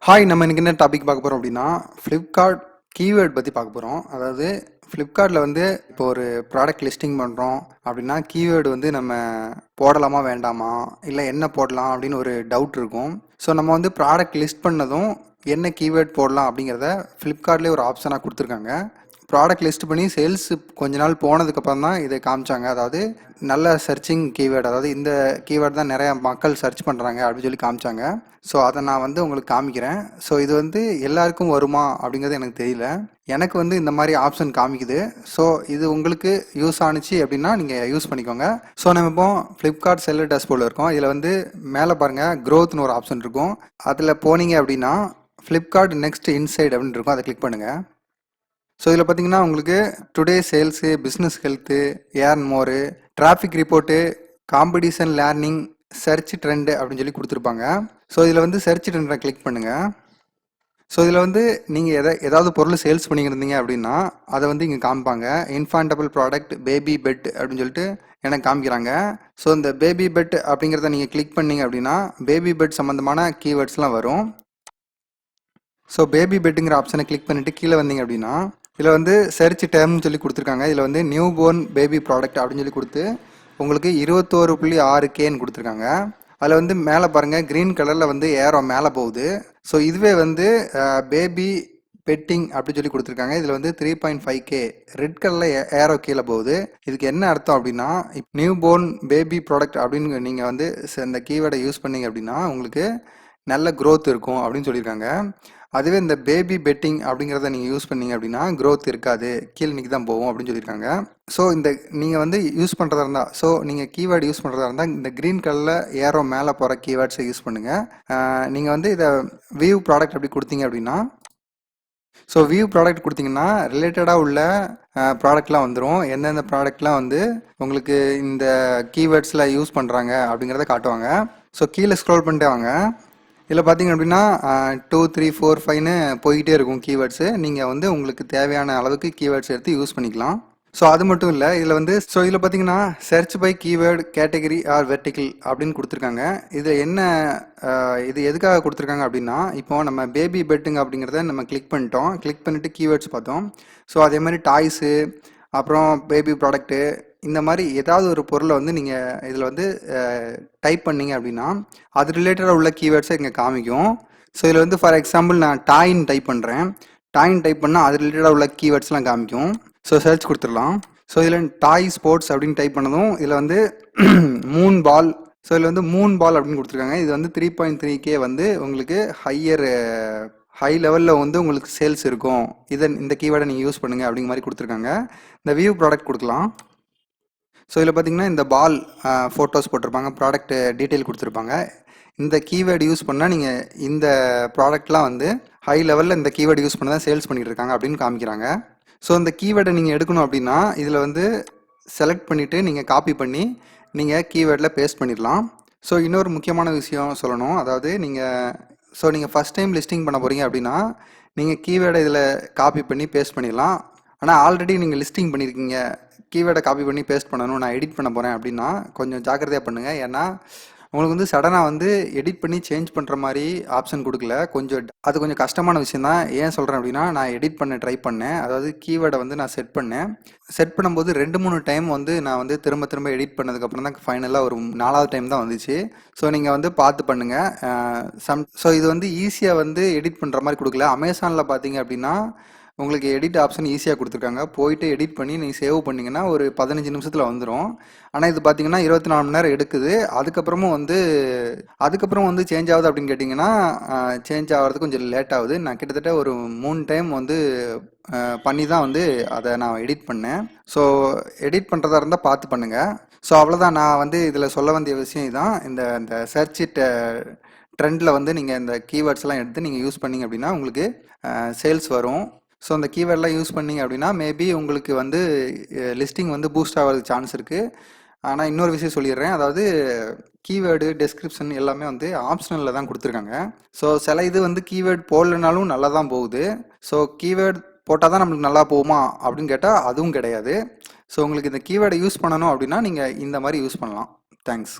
Hi, நம்ம இன்னைக்கு என்ன டாபிக் பார்க்க போகிறோம் அப்படின்னா ஃப்ளிப்கார்ட் கீவேர்ட் பற்றி பார்க்க போகிறோம். அதாவது ஃப்ளிப்கார்ட்டில் வந்து இப்போ ஒரு ப்ராடக்ட் லிஸ்டிங் பண்ணுறோம் அப்படின்னா கீவேர்டு வந்து நம்ம போடலாமா வேண்டாமா, இல்லை என்ன போடலாம் அப்படின்னு ஒரு டவுட் இருக்கும். ஸோ நம்ம வந்து ப்ராடக்ட் லிஸ்ட் பண்ணதும் என்ன கீவேர்ட் போடலாம் அப்படிங்கிறத ஃப்ளிப்கார்ட்லேயே ஒரு ஆப்ஷனாக கொடுத்துருக்காங்க. ப்ராடக்ட் லிஸ்ட் பண்ணி சேல்ஸ் கொஞ்ச நாள் போனதுக்கப்புறம் தான் இதை காமிச்சாங்க. அதாவது நல்ல சர்ச்சிங் கீவேர்டு, அதாவது இந்த கீவேர்டு தான் நிறையா மக்கள் சர்ச் பண்ணுறாங்க அப்படின்னு சொல்லி காமிச்சாங்க. ஸோ அதை நான் வந்து உங்களுக்கு காமிக்கிறேன். ஸோ இது வந்து எல்லாருக்கும் வருமா அப்படிங்கிறது எனக்கு தெரியல. எனக்கு வந்து இந்த மாதிரி ஆப்ஷன் காமிக்குது. ஸோ இது உங்களுக்கு யூஸ் ஆனிச்சு அப்படின்னா நீங்கள் யூஸ் பண்ணிக்கோங்க. ஸோ நம்ம இப்போ ஃப்ளிப்கார்ட் செல்லர் டேஷ்போர்டில் இருக்கோம். இதில் வந்து மேலே பாருங்கள் க்ரோத்னு ஒரு ஆப்ஷன் இருக்கும். அதில் போனீங்க அப்படின்னா ஃப்ளிப்கார்ட் நெக்ஸ்ட் இன்சைட் அப்படின்னு இருக்கும். அதை கிளிக் பண்ணுங்கள். ஸோ இதில் பார்த்தீங்கன்னா உங்களுக்கு today sales, business health, earn more, traffic report, competition learning, search trend அப்படின்னு சொல்லி கொடுத்துருப்பாங்க. ஸோ இதில் வந்து சர்ச் ட்ரெண்டை கிளிக் பண்ணுங்கள். ஸோ இதில் வந்து நீங்கள் ஏதாவது பொருள் சேல்ஸ் பண்ணியிருந்தீங்க அப்படின்னா அதை வந்து இங்கே காமிப்பாங்க. இன்ஃபான்டபிள் ப்ராடக்ட், பேபி பெட் அப்படின்னு சொல்லிட்டு எனக்கு காமிக்கிறாங்க. ஸோ இந்த பேபி பெட் அப்படிங்கிறத நீங்கள் கிளிக் பண்ணீங்க அப்படின்னா பேபி பெட் சம்மந்தமான கீவேர்ட்ஸ்லாம் வரும். ஸோ பேபி பெட்டுங்கிற ஆப்ஷனை கிளிக் பண்ணிவிட்டு கீழே வந்தீங்க அப்படின்னா இதில் வந்து சர்ச் டேர்ம்னு சொல்லி கொடுத்துருக்காங்க. இதில் வந்து நியூ போர்ன் பேபி ப்ராடக்ட் அப்படின்னு சொல்லி கொடுத்து உங்களுக்கு 21.6Kன்னு கொடுத்துருக்காங்க. அதில் வந்து மேலே பாருங்கள் க்ரீன் கலரில் வந்து ஏரோ மேலே போகுது. ஸோ இதுவே வந்து பேபி பெட்டிங் அப்படின்னு சொல்லி கொடுத்துருக்காங்க. இதில் வந்து 3.5K ரெட் கலரில் ஏரோ கீழே போகுது. இதுக்கு என்ன அர்த்தம் அப்படின்னா நியூ போர்ன் பேபி ப்ராடக்ட் அப்படின்னு நீங்கள் வந்து இந்த கீவேர்டை யூஸ் பண்ணீங்க அப்படின்னா உங்களுக்கு நல்ல க்ரோத் இருக்கும் அப்படின்னு சொல்லியிருக்காங்க. அதுவே இந்த பேபி பெட்டிங் அப்படிங்கிறத நீங்கள் யூஸ் பண்ணீங்க அப்படின்னா க்ரோத் இருக்காது, கீழே நிற்கி தான் போகும் அப்படின்னு சொல்லியிருக்காங்க. ஸோ இந்த நீங்கள் வந்து யூஸ் பண்ணுறதா இருந்தால், ஸோ நீங்கள் கீவேர்டு யூஸ் பண்ணுறதா இருந்தால் இந்த க்ரீன் கலரில் ஏரோ மேலே போகிற கீவேர்ட்ஸை யூஸ் பண்ணுங்கள். நீங்கள் வந்து இதை வியூ ப்ராடக்ட் அப்படி கொடுத்தீங்க அப்படின்னா, ஸோ வியூ ப்ராடக்ட் கொடுத்தீங்கன்னா ரிலேட்டடாக உள்ள ப்ராடக்ட்லாம் வந்துடும். எந்தெந்த ப்ராடக்ட்லாம் வந்து உங்களுக்கு இந்த கீவேர்ட்ஸில் யூஸ் பண்ணுறாங்க அப்படிங்கிறத காட்டுவாங்க. ஸோ கீழே ஸ்க்ரோல் பண்ணிட்டே வாங்க. இதில் பார்த்தீங்க அப்படின்னா 2, 3, 4, 5ன்னு போய்கிட்டே இருக்கும் கீவேர்ட்ஸு. நீங்கள் வந்து உங்களுக்கு தேவையான அளவுக்கு கீவேர்ட்ஸ் எடுத்து யூஸ் பண்ணிக்கலாம். ஸோ அது மட்டும் இல்லை, இதில் வந்து இதில் பார்த்தீங்கன்னா search by keyword category or vertical அப்படின்னு கொடுத்துருக்காங்க. இது என்ன, இது எதுக்காக கொடுத்துருக்காங்க அப்படின்னா இப்போ நம்ம பேபி பெட்டுங்க அப்படிங்கிறத நம்ம கிளிக் பண்ணிட்டோம். கிளிக் பண்ணிவிட்டு கீவேர்ட்ஸ் பார்த்தோம். ஸோ அதே மாதிரி டாய்ஸு, அப்புறம் பேபி ப்ராடக்ட்டு, இந்த மாதிரி ஏதாவது ஒரு பொருளை வந்து நீங்கள் இதில் வந்து டைப் பண்ணிங்க அப்படின்னா அது ரிலேட்டடாக உள்ள கீவேர்ட்ஸை இங்கே காமிக்கும். ஸோ இதில் வந்து ஃபார் எக்ஸாம்பிள் நான் டாயின் டைப் பண்ணுறேன். டாயின் டைப் பண்ணால் அது ரிலேட்டடாக உள்ள கீவேர்ட்ஸ்லாம் காமிக்கும். ஸோ சர்ச் கொடுத்துடலாம். ஸோ இதில் டாய் ஸ்போர்ட்ஸ் அப்படின்னு டைப் பண்ணதும் இதில் வந்து மூன் பால், ஸோ இதில் வந்து மூன் பால் அப்படின்னு கொடுத்துருக்காங்க. இது வந்து 3.3K வந்து உங்களுக்கு ஹை லெவலில் வந்து உங்களுக்கு சேல்ஸ் இருக்கும். இந்த கீவேர்டை நீங்கள் யூஸ் பண்ணுங்கள் அப்படிங்கிற மாதிரி கொடுத்துருக்காங்க. இந்த வியூ ப்ராடக்ட் கொடுக்கலாம். ஸோ இதில் பார்த்தீங்கன்னா இந்த பால் ஃபோட்டோஸ் போட்டிருப்பாங்க, ப்ராடக்ட் டீட்டெயில் கொடுத்துருப்பாங்க. இந்த கீவேர்டு யூஸ் பண்ணால் நீங்கள் இந்த ப்ராடக்ட்லாம் வந்து ஹை லெவலில் இந்த கீவேர்டு யூஸ் பண்ண தான் சேல்ஸ் பண்ணிகிட்டு இருக்காங்க அப்படின்னு காமிக்கிறாங்க. ஸோ இந்த கீவேர்டை நீங்கள் எடுக்கணும் அப்படின்னா இதில் வந்து செலக்ட் பண்ணிவிட்டு நீங்கள் காப்பி பண்ணி நீங்கள் கீவேர்டில் பேஸ்ட் பண்ணிடலாம். ஸோ இன்னொரு முக்கியமான விஷயம் சொல்லணும். அதாவது நீங்கள் ஃபஸ்ட் டைம் லிஸ்டிங் பண்ண போகிறீங்க அப்படின்னா நீங்கள் கீவேர்டை இதில் காப்பி பண்ணி பேஸ்ட் பண்ணிடலாம். ஆனால் ஆல்ரெடி நீங்கள் லிஸ்டிங் பண்ணியிருக்கீங்க, கீவேர்டை காப்பி பண்ணி பேஸ்ட் பண்ணணும், நான் எடிட் பண்ண போகிறேன் அப்படின்னா கொஞ்சம் ஜாக்கிரதையாக பண்ணுங்கள். ஏன்னா உங்களுக்கு வந்து சடனாக வந்து எடிட் பண்ணி சேஞ்ச் பண்ணுற மாதிரி ஆப்ஷன் கொடுக்கல. அது கொஞ்சம் கஷ்டமான விஷயம் தான். ஏன் சொல்கிறேன் அப்படின்னா நான் எடிட் பண்ண ட்ரை பண்ணேன். அதாவது கீவேர்டை வந்து நான் செட் பண்ணும்போது 2-3 டைம் வந்து நான் வந்து திரும்ப எடிட் பண்ணதுக்கப்புறம் தான் ஃபைனலாக ஒரு 4வது டைம் தான் வந்துச்சு. ஸோ நீங்கள் வந்து பார்த்து பண்ணுங்கள். ஸோ இது வந்து ஈஸியாக வந்து எடிட் பண்ணுற மாதிரி கொடுக்கல. அமேசானில் பார்த்தீங்க அப்படின்னா உங்களுக்கு எடிட் ஆப்ஷன் ஈஸியாக கொடுத்துருக்காங்க. போயிட்டு எடிட் பண்ணி நீங்கள் சேவ் பண்ணிங்கன்னா ஒரு 15 நிமிஷத்தில் வந்துடும். ஆனால் இது பார்த்தீங்கன்னா 24 மணி நேரம் எடுக்குது. அதுக்கப்புறம் வந்து சேஞ்ச் ஆகுது அப்படின்னு கேட்டிங்கன்னா சேஞ்ச் ஆகிறதுக்கு கொஞ்சம் லேட் ஆகுது. நான் கிட்டத்தட்ட ஒரு 3 டைம் வந்து பண்ணி தான் வந்து அதை நான் எடிட் பண்ணேன். ஸோ எடிட் பண்ணுறதா இருந்தால் பார்த்து பண்ணுங்கள். ஸோ அவ்வளோதான், நான் வந்து இதில் சொல்ல வேண்டிய விஷயம் இதுதான். இந்த சர்ச் ட்ரெண்டில் வந்து நீங்கள் இந்த கீவேர்ட்ஸ்லாம் எடுத்து நீங்கள் யூஸ் பண்ணிங்க அப்படின்னா உங்களுக்கு சேல்ஸ் வரும். ஸோ அந்த கீவேர்டெலாம் யூஸ் பண்ணிங்க அப்படின்னா மேபி உங்களுக்கு வந்து லிஸ்டிங் வந்து பூஸ்ட் ஆகிறதுக்கு சான்ஸ் இருக்குது. ஆனால் இன்னொரு விஷயம் சொல்லிடுறேன். அதாவது கீவேர்டு டெஸ்கிரிப்ஷன் எல்லாமே வந்து ஆப்ஷனலில் தான் கொடுத்துருக்காங்க. ஸோ சில இது வந்து கீவேர்டு போடலனாலும் நல்லா தான் போகுது. ஸோ கீவேர்டு போட்டால் தான் நம்மளுக்கு நல்லா போகுமா அப்படின்னு கேட்டால் அதுவும் கிடையாது. ஸோ உங்களுக்கு இந்த கீவேர்டை யூஸ் பண்ணணும் அப்படின்னா நீங்கள் இந்த மாதிரி யூஸ் பண்ணலாம். தேங்க்ஸ்.